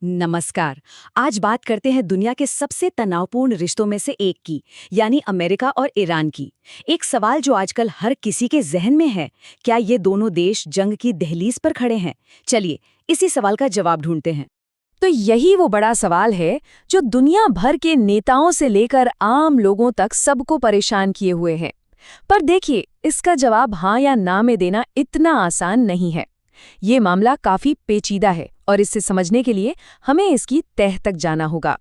नमस्कार। आज बात करते हैं दुनिया के सबसे तनावपूर्ण रिश्तों में से एक की, यानी अमेरिका और ईरान की। एक सवाल जो आजकल हर किसी के जहन में है, क्या ये दोनों देश जंग की दहलीज पर खड़े हैं? चलिए, इसी सवाल का जवाब ढूंढते हैं। तो यही वो बड़ा सवाल है जो दुनिया भर के नेताओं से लेकर आम लोगों तक सबको परेशान किए हुए है। पर देखिए, इसका जवाब हाँ या ना में देना इतना आसान नहीं है। ये मामला काफी पेचीदा है और इसे समझने के लिए हमें इसकी तह तक जाना होगा।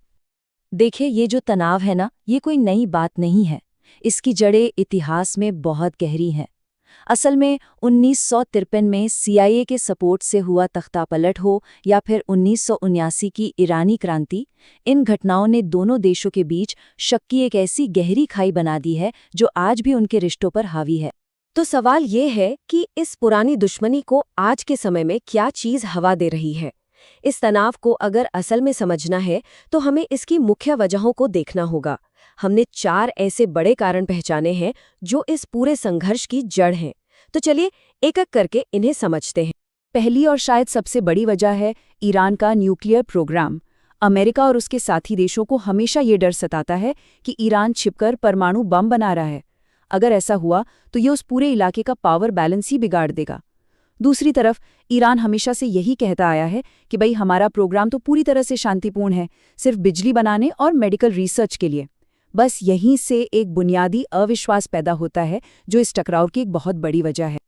देखिए, ये जो तनाव है ना, ये कोई नई बात नहीं है। इसकी जड़ें इतिहास में बहुत गहरी हैं। असल में 1953 में सीआईए के सपोर्ट से हुआ तख्तापलट हो या फिर 1979 की ईरानी क्रांति, इन घटनाओं ने दोनों देशों के बीच शक की एक ऐसी गहरी खाई बना दी है जो आज भी उनके रिश्तों पर हावी है। तो सवाल ये है कि इस पुरानी दुश्मनी को आज के समय में क्या चीज़ हवा दे रही है। इस तनाव को अगर असल में समझना है तो हमें इसकी मुख्य वजहों को देखना होगा। हमने 4 ऐसे बड़े कारण पहचाने हैं जो इस पूरे संघर्ष की जड़ हैं। तो चलिए एक-एक करके इन्हें समझते हैं। पहली और शायद सबसे बड़ी वजह है ईरान का न्यूक्लियर प्रोग्राम। अमेरिका और उसके साथी देशों को हमेशा ये डर सताता है कि ईरान छिपकर परमाणु बम बना रहा है। अगर ऐसा हुआ तो ये उस पूरे इलाके का पावर बैलेंस ही बिगाड़ देगा। दूसरी तरफ ईरान हमेशा से यही कहता आया है कि भाई हमारा प्रोग्राम तो पूरी तरह से शांतिपूर्ण है, सिर्फ बिजली बनाने और मेडिकल रिसर्च के लिए। बस यहीं से एक बुनियादी अविश्वास पैदा होता है जो इस टकराव की एक बहुत बड़ी वजह है।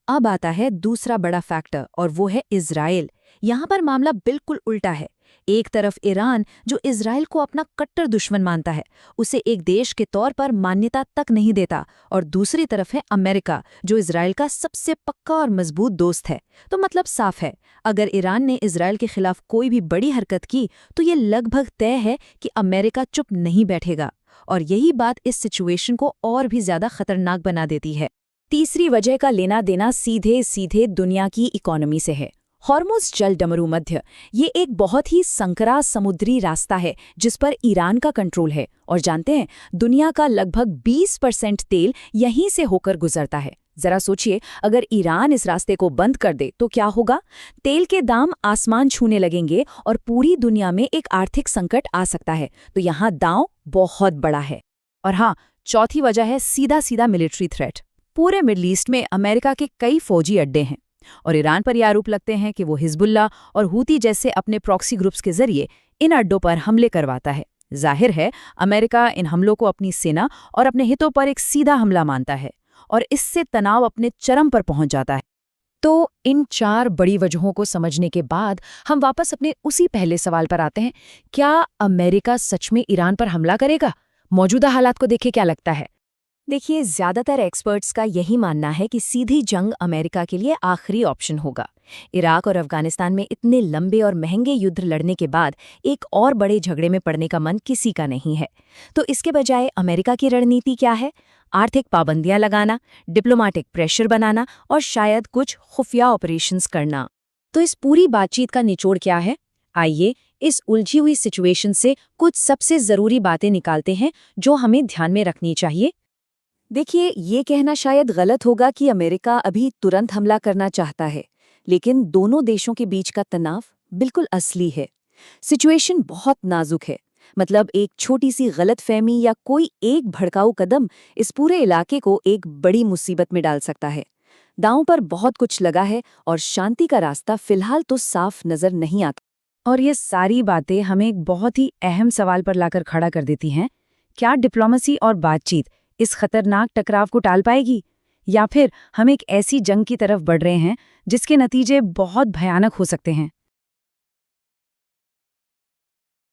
अब आता है दूसरा बड़ा फैक्टर और वो है इजराइल। यहाँ पर मामला बिल्कुल उल्टा है। एक तरफ ईरान, जो इजराइल को अपना कट्टर दुश्मन मानता है, उसे एक देश के तौर पर मान्यता तक नहीं देता, और दूसरी तरफ है अमेरिका, जो इजराइल का सबसे पक्का और मजबूत दोस्त है। तो मतलब साफ है, अगर ईरान ने इजराइल के खिलाफ कोई भी बड़ी हरकत की तो ये लगभग तय है कि अमेरिका चुप नहीं बैठेगा, और यही बात इस सिचुएशन को और भी ज्यादा खतरनाक बना देती है। तीसरी वजह का लेना देना सीधे सीधे दुनिया की इकोनॉमी से है। हॉर्मुज़ जल डमरू मध्य, ये एक बहुत ही संकरा समुद्री रास्ता है जिस पर ईरान का कंट्रोल है, और जानते हैं, दुनिया का लगभग 20% तेल यहीं से होकर गुजरता है। जरा सोचिए, अगर ईरान इस रास्ते को बंद कर दे तो क्या होगा? तेल के दाम आसमान छूने लगेंगे और पूरी दुनिया में एक आर्थिक संकट आ सकता है। तो यहाँ दांव बहुत बड़ा है। और हाँ, चौथी वजह है सीधा सीधा मिलिट्री थ्रेट। पूरे मिडल ईस्ट में अमेरिका के कई फौजी अड्डे हैं, और ईरान पर यह आरोप लगते हैं कि वो हिजबुल्ला और हूती जैसे अपने प्रॉक्सी ग्रुप्स के जरिए इन अड्डों पर हमले करवाता है। जाहिर है, अमेरिका इन हमलों को अपनी सेना और अपने हितों पर एक सीधा हमला मानता है, और इससे तनाव अपने चरम पर पहुंच जाता है। तो इन 4 बड़ी वजहों को समझने के बाद हम वापस अपने उसी पहले सवाल पर आते हैं, क्या अमेरिका सच में ईरान पर हमला करेगा? मौजूदा हालात को देखे क्या लगता है? देखिए, ज्यादातर एक्सपर्ट्स का यही मानना है कि सीधी जंग अमेरिका के लिए आखिरी ऑप्शन होगा। इराक और अफगानिस्तान में इतने लंबे और महंगे युद्ध लड़ने के बाद एक और बड़े झगड़े में पड़ने का मन किसी का नहीं है। तो इसके बजाय अमेरिका की रणनीति क्या है? आर्थिक पाबंदियां लगाना, डिप्लोमेटिक प्रेशर बनाना और शायद कुछ खुफिया ऑपरेशंस करना। तो इस पूरी बातचीत का निचोड़ क्या है? आइए इस उलझी हुई सिचुएशन से कुछ सबसे जरूरी बातें निकालते हैं जो हमें ध्यान में रखनी चाहिए। देखिए, ये कहना शायद गलत होगा कि अमेरिका अभी तुरंत हमला करना चाहता है, लेकिन दोनों देशों के बीच का तनाव बिल्कुल असली है। सिचुएशन बहुत नाजुक है। मतलब एक छोटी सी गलतफहमी या कोई एक भड़काऊ कदम इस पूरे इलाके को एक बड़ी मुसीबत में डाल सकता है। दांव पर बहुत कुछ लगा है और शांति का रास्ता फिलहाल तो साफ नजर नहीं आता। और ये सारी बातें हमें एक बहुत ही अहम सवाल पर लाकर खड़ा कर देती हैं। क्या डिप्लोमेसी और बातचीत इस खतरनाक टकराव को टाल पाएगी, या फिर हम एक ऐसी जंग की तरफ बढ़ रहे हैं जिसके नतीजे बहुत भयानक हो सकते हैं?